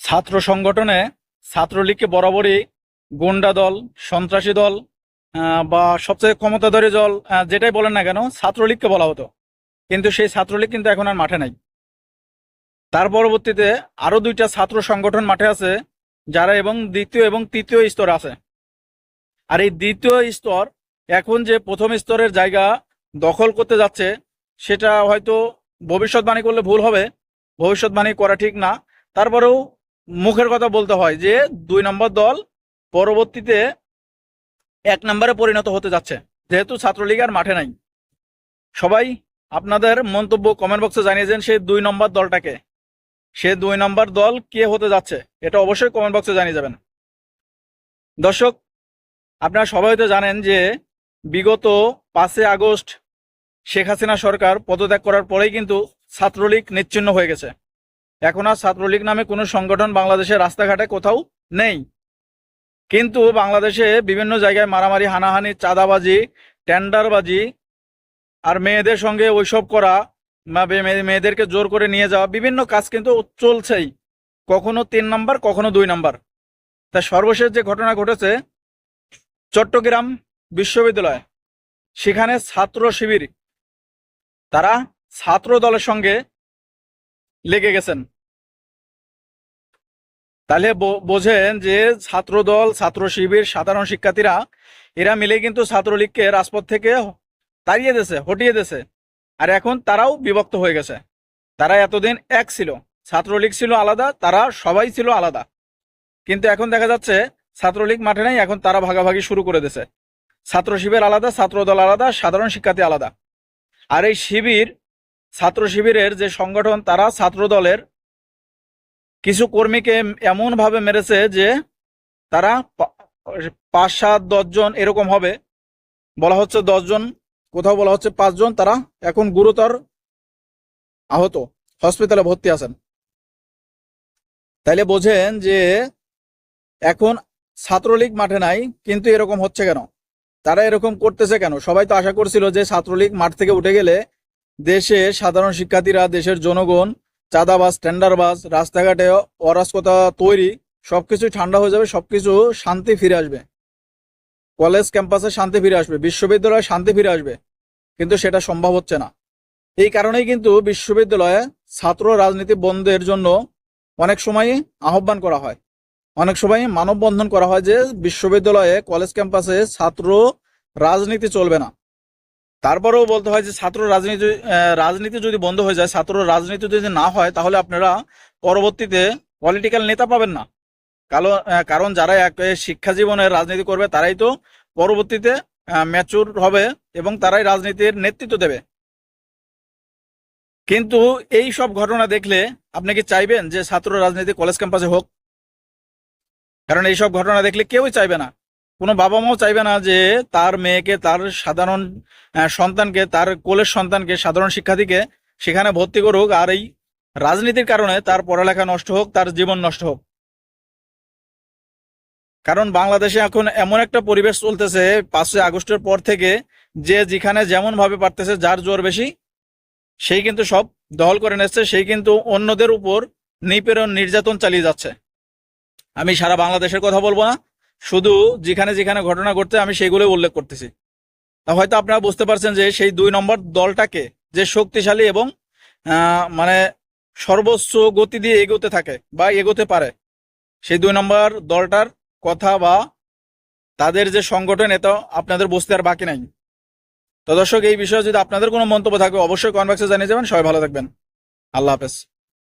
ছাত্র সংগঠনে ছাত্রলীগকে বরাবরই গুন্ডা দল, সন্ত্রাসী দল বা সবচেয়ে ক্ষমতাধরী দল, যেটাই বলেন না কেন, ছাত্রলীগকে বলা হতো। কিন্তু সেই ছাত্রলীগ কিন্তু এখন আর মাঠে নাই। তার পরবর্তীতে আরো দুইটা ছাত্র সংগঠন মাঠে আছে, যারা এবং দ্বিতীয় এবং তৃতীয় স্তর আছে। আর এই দ্বিতীয় স্তর এখন যে প্রথম স্তরের জায়গা দখল করতে যাচ্ছে, সেটা হয়তো ভবিষ্যৎবাণী করলে ভুল হবে, ভবিষ্যৎবাণী করা ঠিক না। তারপরেও মুখের কথা বলতে হয় যে 2 নম্বর দল পরবর্তীতে 1 নম্বরে পরিণত হতে যাচ্ছে, যেহেতু ছাত্রলীগ আর মাঠে নাই। সবাই আপনাদের মন্তব্য কমেন্ট বক্সে জানিয়েছেন সেই 2 নম্বর দলটাকে, সে 2 নম্বর দল কে হতে যাচ্ছে, এটা অবশ্যই কমেন্ট বক্সে জানিয়ে যাবেন। দর্শক, আপনারা সবাই তো জানেন যে বিগত 5 আগস্ট শেখ হাসিনা সরকার পদত্যাগ করার পরেই কিন্তু ছাত্রলীগ নিচ্ছিন্ন হয়ে গেছে। এখন আর ছাত্রলীগ নামে কোনো সংগঠন বাংলাদেশের রাস্তাঘাটে কোথাও নেই। কিন্তু বাংলাদেশে বিভিন্ন জায়গায় মারামারি, হানাহানি, চাঁদাবাজি, টেন্ডারবাজি আর মেয়েদের সঙ্গে ওইসব করা, মেয়েদেরকে জোর করে নিয়ে যাওয়া, বিভিন্ন কাজ কিন্তু চলছেই, কখনো 3 নম্বর, কখনো 2 নম্বর। তা সর্বশেষ যে ঘটনা ঘটেছে চট্টগ্রাম বিশ্ববিদ্যালয়, সেখানে ছাত্র শিবির তারা ছাত্র দলের সঙ্গে লেগে গেছেন। তাহলে বোঝেন যে ছাত্র দল, ছাত্র শিবির, সাধারণ শিক্ষার্থীরা এরা মিলে কিন্তু ছাত্রলীগকে রাজপথ থেকে তাড়িয়ে দিয়েছে, হটিয়ে দিয়েছে। আর এখন তারাও বিভক্ত হয়ে গেছে। তারা এতদিন এক ছিল, ছাত্রলীগ ছিল আলাদা, তারা সবাই ছিল আলাদা। কিন্তু এখন দেখা যাচ্ছে ছাত্রলীগ মাঠে নেই, এখন তারা ভাগাভাগি শুরু করে দিয়েছে। ছাত্র শিবির আলাদা, ছাত্র দল আলাদা, সাধারণ শিক্ষার্থী আলাদা। আর এই শিবির, ছাত্র শিবিরের যে সংগঠন, তারা ছাত্র দলের কিছু কর্মীকে এমন ভাবে মেরেছে যে তারা 5, 7, 10 জন এরকম হবে, বলা হচ্ছে 10 জন, কোথাও বলা হচ্ছে 5 জন, তারা এখন গুরুতর আহত, হসপিটালে ভর্তি আছেন। তাইলে বোঝেন যে এখন ছাত্রলীগ মাঠে নাই, কিন্তু এরকম হচ্ছে কেন, তারা এরকম করতেছে কেন? সবাই তো আশা করছিল যে ছাত্রলীগ মাঠ থেকে উঠে গেলে দেশে সাধারণ শিক্ষার্থীরা, দেশের জনগণ, চাঁদাবাজ, টেন্ডারবাজ, রাস্তাঘাটে অরাজকতা তৈরি, সবকিছু ঠান্ডা হয়ে যাবে, সবকিছু শান্তি ফিরে আসবে, কলেজ ক্যাম্পাসে শান্তি ফিরে আসবে, বিশ্ববিদ্যালয়ে শান্তি ফিরে আসবে। কিন্তু সেটা সম্ভব হচ্ছে না। এই কারণেই কিন্তু বিশ্ববিদ্যালয়ে ছাত্র রাজনীতি বন্ধের জন্য অনেক সময় আহ্বান করা হয়, অনেক সময় মানববন্ধন করা হয় যে বিশ্ববিদ্যালয়ে, কলেজ ক্যাম্পাসে ছাত্র রাজনীতি চলবে না। তারপরেও বলতে হয় যে ছাত্র রাজনীতি যদি বন্ধ হয়ে যায়, ছাত্র রাজনীতি যদি না হয়, তাহলে আপনারা পরবর্তীতে পলিটিক্যাল নেতা পাবেন না। কারণ যারা শিক্ষা জীবনে রাজনীতি করবে, তারাই তো পরবর্তীতে ম্যাচুর হবে এবং তারাই রাজনীতির নেতৃত্ব দেবে। কিন্তু এই সব ঘটনা দেখলে আপনি কি চাইবেন যে ছাত্র রাজনীতি কলেজ ক্যাম্পাসে হোক? কারণ এইসব ঘটনা দেখলে কেউই চাইবে না, কোনো বাবা মাও চাইবে না যে তার মেয়েকে, তার সাধারণ সন্তানকে, তার কোলের সন্তানকে, সাধারণ শিক্ষার্থীকে সেখানে ভর্তি করুক, আর এই রাজনীতির কারণে তার পড়ালেখা নষ্ট হোক, তার জীবন নষ্ট হোক। কারণ বাংলাদেশে এখন এমন একটা পরিবেশ চলতেছে 5 আগস্টের পর থেকে, যে যেখানে যেমন ভাবে পারতেছে, যার জোর বেশি সেই কিন্তু সব দখল করে নিচ্ছে, সেই কিন্তু অন্যদের উপর নিপীড়ন, নির্যাতন চালিয়ে যাচ্ছে। আমি সারা বাংলাদেশের কথা বলবো না, শুধু যেখানে যেখানে ঘটনা ঘটছে আমি সেগুলো উল্লেখ করতেছি। তা হয়তো আপনারা বুঝতে পারছেন যে সেই 2 নম্বর দলটাকে, যে শক্তিশালী এবং মানে সর্বোচ্চ গতি দিয়ে এগোতে থাকে বা এগোতে পারে, সেই 2 নম্বর দলটার কথা বা তাদের যে সংগঠন, এটা আপনাদের বুঝতে আর বাকি নাই। তো দর্শক, এই বিষয়ে যদি আপনাদের কোনো মন্তব্য থাকে অবশ্যই কমেন্ট বক্সে জানিয়ে যাবেন। সবাই ভালো থাকবেন। আল্লাহ হাফেজ।